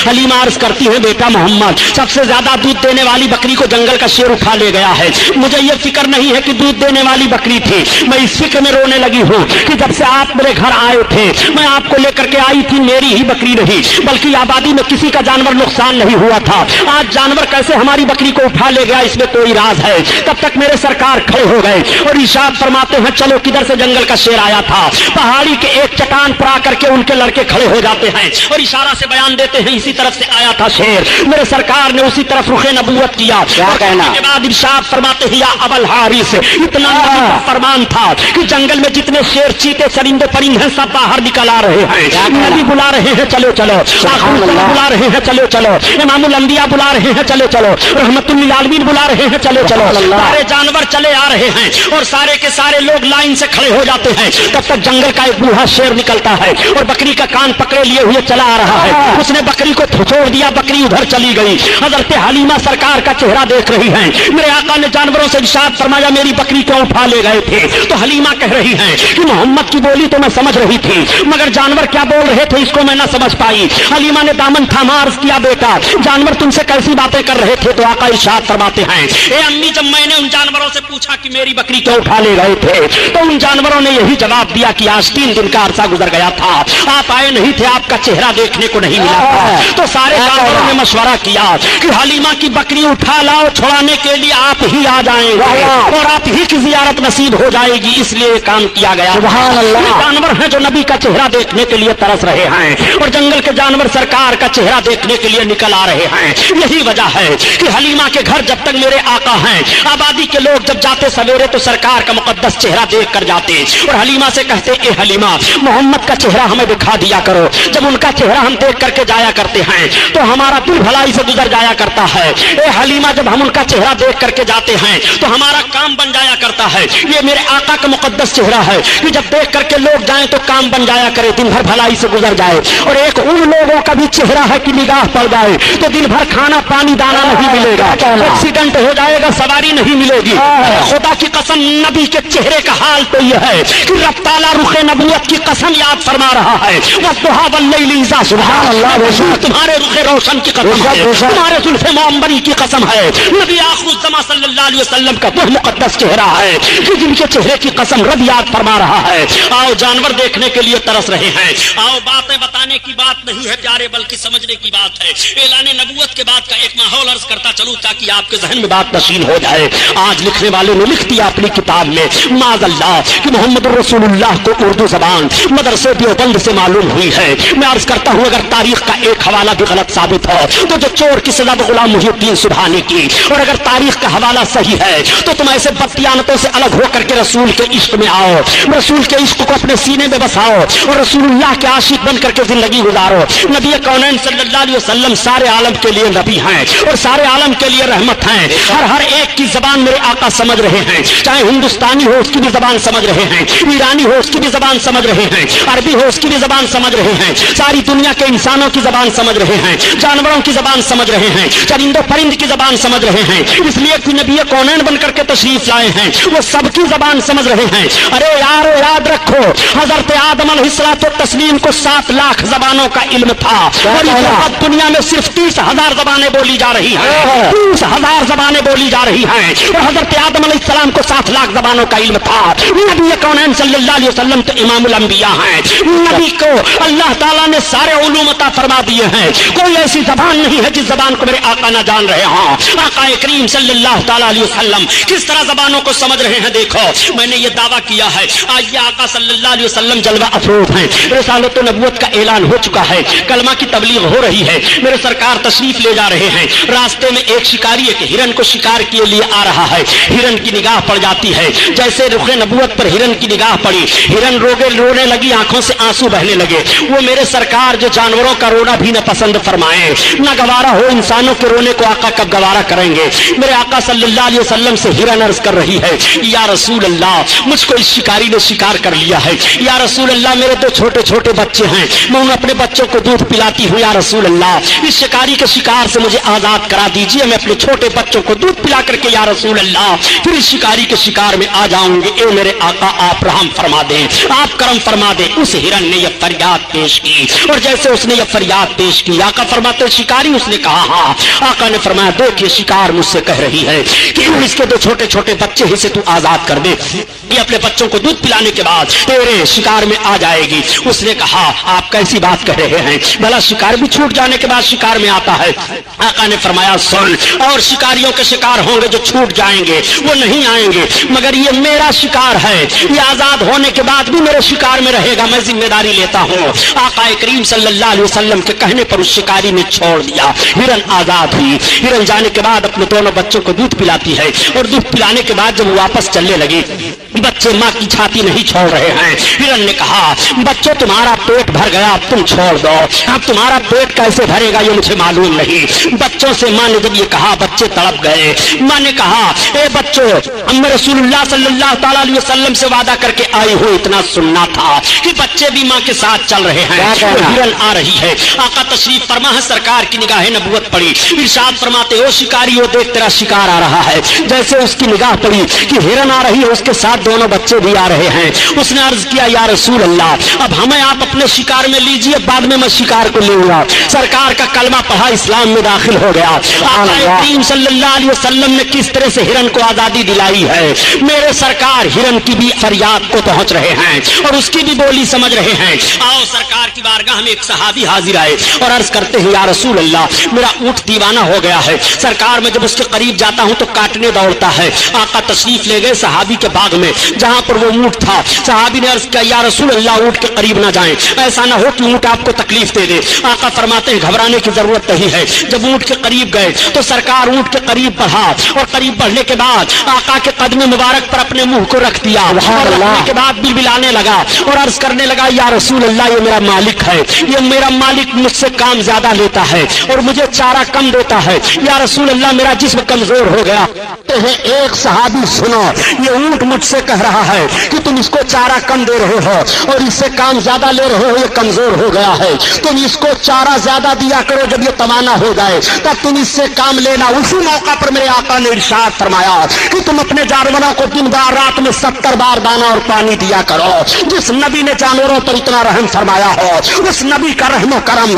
हलीमा अर्ज करती है, बेटा मोहम्मद, सबसे ज्यादा दूध देने वाली बकरी को जंगल का शेर उठा ले गया है। मुझे ये फिक्र नहीं है कि दूध देने वाली बकरी थी, मैं इस फिक्र में रोने लगी हूँ कि जब से आप मेरे घर आए थे, मैं आपको लेकर के आई थी, मेरी ही बकरी नहीं बल्कि आबादी में किसी का जानवर नुकसान नहीं हुआ था। आज जानवर कैसे हमारी बकरी को उठा ले गया, इसमें कोई राज है। तब तक मेरे सरकार खड़े हो गए और इरशाद फरमाते हैं, चलो किधर से जंगल का शेर आया था। पहाड़ी के एक चट्टान पर आकर के उनके लड़के खड़े हो जाते हैं और इशारा से बयान देते हैं, इसी तरफ से आया था शेर। मेरे सरकार ने उसी तरफ रुखे नबूवत किया। क्या कहना के बाद इरशाद फरमाते हैं, या अबल हारिस, इतना फरमान था कि जंगल में जितने शेर, चीते, चरिंदे, परिंदे हैं, सब बाहर निकल आ रहे हैं। नबी बुला रहे हैं, चलो चलो। बुला रहे हैं, चलो चलो। इमामुल अंबिया बुला रहे हैं, चलो चलो। रहमतुल लिल आलमीन बुला रहे हैं, चलो चलो। सारे जानवर चले आ रहे हैं और सारे के सारे लोग लाइन से खड़े हो जाते हैं। तब तक जंगल का एक बूढ़ा शेर निकलता है और बकरी का कान पकड़े लिए हुए चला आ रहा है। उसने बकरी को छोड़ दिया, बकरी उधर चली गई। हजरत हलीमा सरकार का चेहरा देख रही हैं। मेरे आका ने जानवरों से इरशाद फरमाया, मेरी बकरी क्यों उठा ले गए थे? तो हलीमा कह रही हैं कि मोहम्मद की बोली तो मैं समझ रही थी, मगर जानवर क्या बोल रहे थे इसको मैं ना समझ पाई। हलीमा ने दामन थामा, अर्ज किया, बेटा जानवर तुमसे कैसी बातें कर रहे थे? तो आका इरशाद फरमाते हैं, ए अम्मी, जब मैंने उन जानवरों से पूछा कि मेरी बकरी क्यों उठा ले गए थे, तो उन जानवरों ने यही जवाब दिया कि आज 3 दिन का अरसा गुजर गया था, आप आए नहीं थे, आपका चेहरा देखने को नहीं मिला था। तो सारे जानवरों ने मशवरा किया कि हलीमा की बकरी उठा लाओ, छुड़ाने के लिए आप ही आ जाएंगे और आप ही की जियारत नसीब हो जाएगी, इसलिए काम किया गया। जानवर हैं जो नबी का चेहरा देखने के लिए तरस रहे हैं और जंगल के जानवर सरकार का चेहरा देखने के लिए निकल आ रहे हैं। यही वजह है कि हलीमा के घर जब तक मेरे आका हैं, आबादी के लोग जब जाते सवेरे तो सरकार का मुकद्दस चेहरा देख कर जाते और हलीमा से कहते, ए हलीमा, मोहम्मद का चेहरा हमें दिखा दिया करो। जब उनका चेहरा हम देख करके जाया करते हैं तो हमारा दिल भलाई से गुजर जाया करता है। ए हलीमा, जब हम उनका चेहरा देख करके जाते हैं तो हमारा काम बन जाया करता है। ये मेरे आका का मुकद्दस चेहरा है कि जब देख करके लोग जाएं तो काम बन जाया करे, दिन भर भलाई से गुजर जाए। और एक उन लोगों का भी चेहरा है कि निगाह पड़ जाए तो दिन भर खाना पानी दाना नहीं मिलेगा, एक्सीडेंट हो जाएगा, सवारी नहीं मिलेगी। खुदा की कसम, नबी के चेहरे का हाल तो यह है कि रब ताला रुखे नबूवत की कसम याद फरमा रहा है, वद्दुहा वल्लैलि इज़ा सुबह अल्लाह, तुम्हारे रुखे रोशन की कसम है, तुम्हारे जुल्फ़े मुअम्बरी की कसम है। नबी आखिरुज़्ज़मा सल्लल्लाहु अलैहि वसल्लम का वह मुकद्दस चेहरा है कि जिनके चेहरे की कसम रब याद फरमा रहा है। आओ, जानवर देखने के लिए तरस रहे हैं, आओ, बातें बताने की बात नहीं है प्यारे, बल्कि समझने की बात है। ऐलाने नबूवत के बाद का एक माहौल अर्ज करता चलूं ताकि आपके जहन में बात नशीन हो जाए। आज लिखने वाले ने लिख दिया अपनी किताब में, माज़अल्लाह, कि मोहम्मद रसूलुल्लाह को उर्दू जबान मदरसे देवबंद से मालूम हुई है। मैं अर्ज करता हूँ, अगर तारीख का एक हवाला भी गलत साबित हो तो जो चोर की सजा गुलाम मुहीउद्दीन सुबहानी की, और अगर तारीख का हवाला सही है तो तुम ऐसे बददियानतों से अलग होकर के रसूल के इश्क में आओ, रसूल के इश्क को अपने सीने में बसाओ और रसूलुल्लाह के आशिक बन करके जिंदगी गुजारो। नबी कौनैन सल्लल्लाहु अलैहि वसल्लम सारे आलम के लिए नबी हैं और सारे आलम के लिए रहमत हैं। हर एक की जबान मेरे आका समझ रहे हैं, चाहे हिंदुस्तानी हो उसकी भी जबान समझ रहे हैं, ईरानी हो उसकी भी जबान समझ रहे हैं, अरबी हो उसकी भी जबान समझ रहे हैं, सारी दुनिया के इंसानों की जबान समझ रहे हैं, जानवरों की जबान समझ रहे हैं, चरिंदो परिंद की जबान समझ रहे हैं। इसलिए कि नबी कौनैन बन करके तशरीफ लाए हैं, वो सबकी जबान समझ रहे हैं। अरे यारो, याद रखो, हजरत आदम अलैहिस्सलातु तस्लीम को 7 लाख जबानों का इल्म था और इस वक्त दुनिया में सिर्फ 30,000 जबानें बोली जा रही हैं, 30,000 जबानें बोली जा रही हैं। और हजरत आदम अलैहिस्सलाम को 7 लाख जबानों का इल्म था। नबी कौनैन सल्लल्लाहु अलैहि वसल्लम तो इमामुल अंबिया हैं। नबी को अल्लाह ताला ने सारे उलूम अता फरमा दिए हैं, कोई ऐसी जबान नहीं है जिस जबान को मेरे आका ना जान रहे हों। आका करीम सल्लल्लाहु ताला अलैहि वसल्लम किस तरह जबानों को समझ रहे हैं। देखो, मैंने ये दावा किया है, आज ये आका सल्लल्लाहु अलैहि वसल्लम जलवा अफरोज हैं, रिसालत व नबूवत का ऐलान हो चुका है, कलमा की तबलीग हो रही है, मेरे सरकार तशरीफ ले जा रहे हैं। रास्ते में एक शिकारी एक हिरन को शिकार के लिए आ रहा है, हिरन की निगाह पड़ जाती है, जैसे रुखे नबूवत पर हिरन की निगाह पड़ी, हिरन रोने लगी, आंखों से आंसू बहने लगे। वो मेरे सरकार जो जानवरों का रोना भी न पसंद फरमाए, न गवारा हो इंसानों के रोने को आका कब गवारा करेंगे। मेरे आका सल्लल्लाहु अलैहि वसल्लम से हिरन अर्ज कर रही है, या रसूल अल्लाह, मुझको इस शिकारी ने शिकार कर लिया है। या रसूल अल्लाह, मेरे 2 छोटे छोटे बच्चे हैं, मैं उन अपने बच्चों को दूध पिलाती हूँ। या रसूल अल्लाह, इस शिकारी के शिकार से मुझे आजाद करा दीजिए, मैं अपने छोटे बच्चों को दूध पिला करके या रसूल अल्लाह फिर इस शिकारी के शिकार में आ जाऊंगे। ए मेरे आका, आप रहम फरमा दें, आप करम फरमा दें। उस हिरन ने यह फरियाद पेश की और जैसे उसने यह फरियाद पेश پیش کی. آقا فرماتے شکاری؟ اس نے کہا ہاں. آقا نے فرمایا دیکھ یہ شکار مجھ سے کہہ رہی ہے کہ اس کے 2 چھوٹے چھوٹے بچے ہی سے تو آزاد کر دے, یہ اپنے بچوں کو دودھ پلانے کے بعد تیرے شکار میں آ جائے گی. اس نے کہا آپ کیسی بات کہہ رہے ہیں, بھلا شکار بھی چھوٹ جانے کے بعد شکار میں آتا ہے؟ آقا نے فرمایا سن, اور شکاریوں کے شکار ہوں گے جو چھوٹ جائیں گے وہ نہیں آئیں گے, مگر یہ میرا شکار ہے, یہ آزاد ہونے کے بعد بھی میرے شکار میں رہے گا, میں ذمہ داری لیتا ہوں. آقا کریم صلی اللہ علیہ وسلم کے کہنے پر اس شکاری نے چھوڑ دیا. ہرن آزاد ہوئی. ہرن جانے کے بعد اپنے دونوں بچوں کو دودھ پلاتی ہے, اور دودھ پلانے کے بعد جب وہ واپس چلنے لگی, بچے ماں کی چھاتی نہیں چھوڑ رہے ہیں. ہرن نے کہا بچوں تمہارا پیٹ بھر گیا, اب تم چھوڑ دو. اب تمہارا پیٹ کیسے بھرے گا یہ مجھے معلوم نہیں. بچوں سے ماں نے جب یہ کہا بچے تڑپ گئے. ماں نے کہا اے بچوں, ہم رسول اللہ صلی اللہ تعالیٰ علیہ وسلم سے وعدہ کر کے آئی ہو, اتنا سننا تھا کہ بچے بھی ماں کے ساتھ چل رہے ہیں. ہرن آ رہی ہے. آقا تشریف فرما ہے, سرکار کی نگاہ نبوت پڑی. ارشاد فرماتے ہو شکاری ہو دیکھ تیرا شکار آ رہا ہے. جیسے اس کی نگاہ پڑی کہ ہرن آ رہی ہے, اس کے ساتھ دونوں بچے بھی آ رہے ہیں. اس نے عرض کیا یا رسول اللہ اب ہمیں آپ اپنے شکار میں لیجئے, بعد میں شکار کو لوں گا. سرکار کا کلمہ پڑھا, اسلام میں داخل ہو گیا. آقا کریم صلی اللہ علیہ وسلم نے کس طرح سے ہرن کو آزادی دلائی ہے. میرے سرکار ہرن کی بھی فریاد کو پہنچ رہے ہیں اور اس کی بھی بولی سمجھ رہے ہیں. آؤ سرکار کی بارگاہ میں ایک صحابی حاضر آئے اور عرض کرتے ہیں یا رسول اللہ میرا اونٹ دیوانہ ہو گیا ہے. سرکار میں جب اس کے قریب جاتا ہوں تو کاٹنے دوڑتا ہے. آقا تشریف لے گئے صحابی کے باغ میں جہاں پر وہ اونٹ تھا. صحابی نے عرض کیا یا رسول اللہ اونٹ کے قریب نہ جائیں, ایسا نہ ہو کہ اونٹ آپ کو تکلیف دے دے. آقا فرماتے ہیں گھبرانے کی ضرورت نہیں ہے. جب اونٹ کے قریب گئے تو سرکار اونٹ کے قریب بڑھا, اور قریب بڑھنے کے بعد آقا کے قدم مبارک پر اپنے منہ کو رکھ دیا, اور رکھنے کے بعد بلبلانے لگا اور عرض کرنے لگا یا رسول اللہ یہ میرا مالک ہے, یہ میرا مالک مجھ سے کام زیادہ لیتا ہے اور مجھے چارہ کم دیتا ہے. یا رسول اللہ میرا جسم کمزور ہو گیا. ایک صحابی سنو, یہ اونٹ مجھ سے کہہ رہا ہے کہ تم اس کو چارہ کم دے رہے ہو اور اس سے کام زیادہ لے رہے ہو, یہ کمزور ہو گیا ہے, تم اس کو چارہ زیادہ دیا کرو, جب یہ توانا ہو جائے تب تم اس سے کام لینا. اسی موقع پر میرے آقا نے ارشاد فرمایا کہ تم اپنے جانوروں کو دن بار رات میں 70 بار دانا اور پانی دیا کرو. جس نبی نے جانوروں پر اتنا رحم فرمایا ہو اس نبی کا رحم و کرم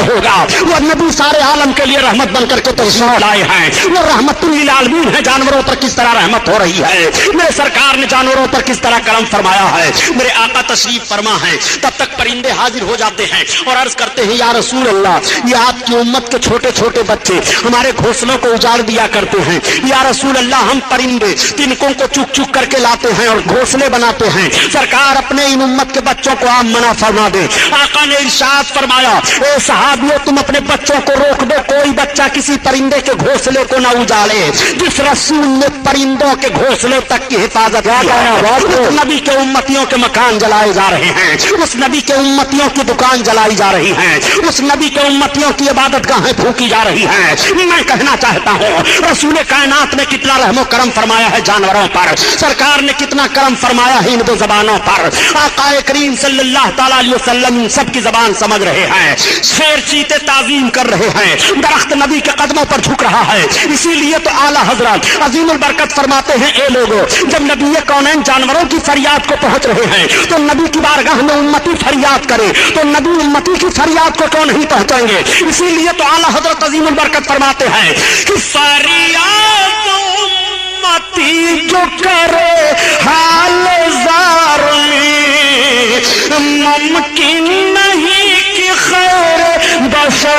ہوگا. وہ نبی سارے عالم کے لیے رحمت بن کر کے تشریف لائے ہیں. وہ رحمت للعالمین ہے. جانوروں پر کس طرح رحمت ہو رہی ہے, میرے سرکار نے جانوروں پر کس طرح کرم فرمایا ہے. میرے آقا تشریف فرما ہے, تب تک پرندے حاضر ہو جاتے ہیں اور عرض کرتے ہیں یا رسول اللہ یہ آپ کی امت کے چھوٹے چھوٹے بچے ہمارے گھونسلوں کو اجاڑ دیا کرتے ہیں. یا رسول اللہ ہم پرندے تنکوں کو چک چک کر کے لاتے ہیں اور گھونسلے بناتے ہیں. سرکار اپنے ان امت کے بچوں کو آپ منع فرما دیں. آقا نے ارشاد فرمایا اے صحابیوں تم اپنے بچوں کو روک دو, کوئی بچہ کسی پرندے کے گھونسلے کو نہ اجاڑے. جس رسول نے پرندوں کے گھونسلے تک کی حفاظت اس نبی کے امتیوں کے مکان جلائے جا رہے ہیں, اس نبی کے امتیوں کی دکان جلائی جا رہی ہیں, اس نبی کے امتیوں کی عبادت گاہیں پھونکی جا رہی ہیں. میں کہنا چاہتا ہوں رسول کائنات نے کتنا رحم و کرم فرمایا ہے جانوروں پر, سرکار نے کتنا کرم فرمایا ہے ان دو زبانوں پر. آقا کریم صلی اللہ تعالیٰ علیہ وسلم سب کی زبان سمجھ رہے ہیں. شیر چیتے تعظیم کر رہے ہیں, درخت نبی کے قدموں پر جھک رہا ہے. اسی لیے تو اعلیٰ حضرت عظیم البرکت فرماتے ہیں اے لوگوں جب نبی کونین جانوروں کی فریاد کو پہنچ رہے ہیں تو نبی کی بارگاہ میں امتی فریاد کرے تو نبی امتی کی فریاد کو کیوں نہیں پہنچیں گے. اسی لیے تو اعلیٰ حضرت عظیم البرکت فرماتے ہیں کہ فریاد امتی جو کرے حال زار میں ممکن نہیں کہ خیر بشر